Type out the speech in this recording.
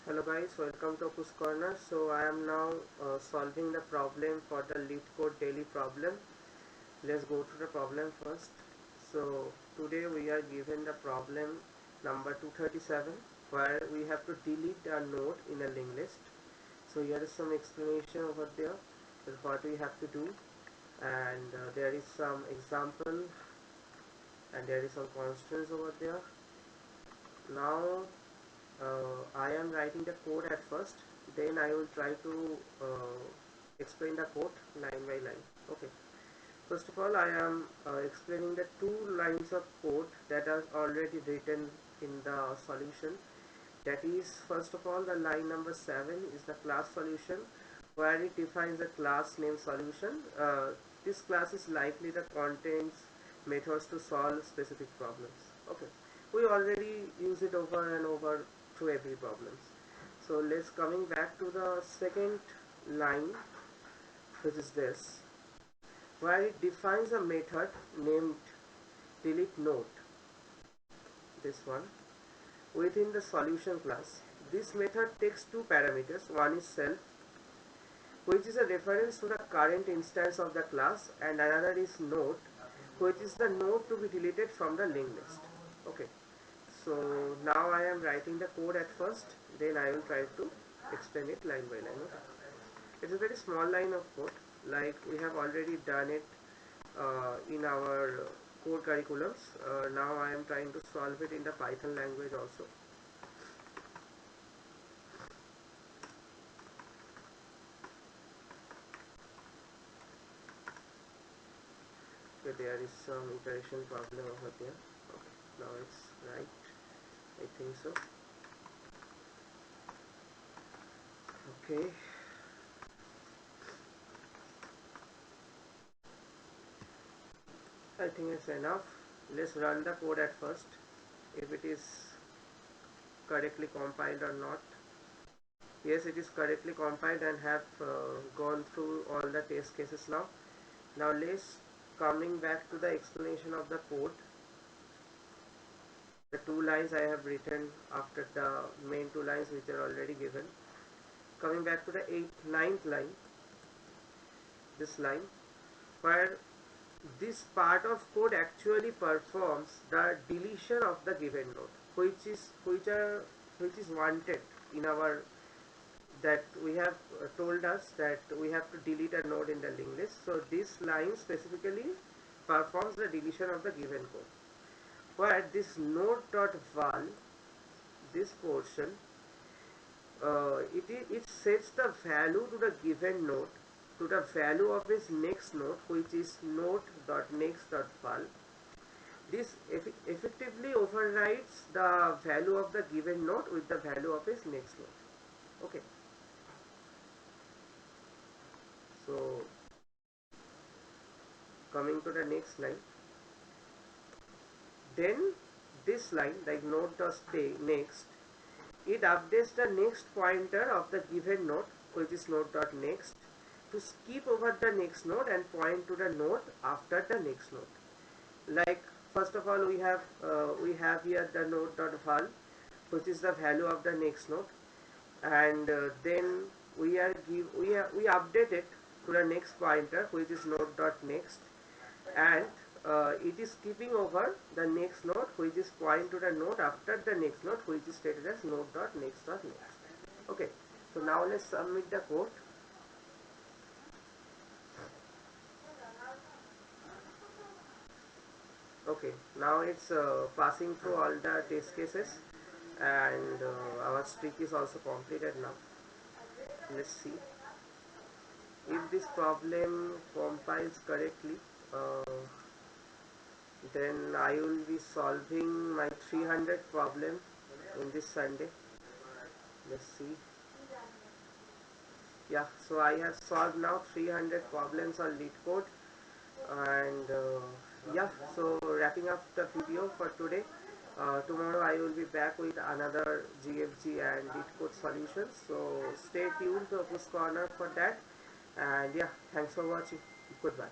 Hello guys, welcome to Push Corner. So I am now solving the problem for the Leetcode daily problem. Let's go to the problem first. So today we are given the problem number 237 where we have to delete a node in a linked list. So here is some explanation over there with what we have to do, and there is some example and there is some constants over there. Now I am writing the code at first, then I will try to explain the code line by line. Okay. First of all, I am explaining the two lines of code that are already written in the solution. That is, first of all, the line number 7 is the class solution, where it defines a class name solution. This class is likely the contains methods to solve specific problems. Okay, we already use it over and over to every problems. So let's coming back to the second line, which is this, where it defines a method named delete node, this one, within the solution class. This method takes two parameters. One is self, which is a reference to the current instance of the class, and another is node, which is the node to be deleted from the linked list. Okay, so now I am writing the code at first, then I will try to explain it line by line. Okay, it's a very small line of code, like we have already done it in our core curriculums. Now I am trying to solve it in the Python language also. Okay, there is some iteration problem over there. Okay, now it's right, I think so. Okay, I think it's enough. Let's run the code at first, if it is correctly compiled or not. Yes, it is correctly compiled and have gone through all the test cases now. Now let's coming back to the explanation of the code. The two lines I have written after the main two lines which are already given. Coming back to the 9th line, this line, where this part of code actually performs the deletion of the given node, which is wanted in our, that we have told us that we have to delete a node in the linked list. So this line specifically performs the deletion of the given code, where this node.val, this portion, it sets the value to the given node to the value of its next node, which is node.next.val. This effectively overrides the value of the given node with the value of its next node. Okay, so coming to the next line, then this line, like node.next, it updates the next pointer of the given node, which is node.next, to skip over the next node and point to the node after the next node. Like, first of all, we have here the node.val, which is the value of the next node, and then we update it to the next pointer, which is node.next, and it is skipping over the next node, which is point to the node after the next node, which is stated as node.next.next. Okay, so now let's submit the code. Okay, now it's passing through all the test cases, and our streak is also completed now. Let's see if this problem compiles correctly. Then I will be solving my 300 problem in this Sunday. Let's see. Yeah, so I have solved now 300 problems on Leetcode, and yeah, so wrapping up the video for today. Tomorrow I will be back with another GFG and Leetcode solutions, so stay tuned to Push Corner for that. And yeah, thanks for watching. Goodbye.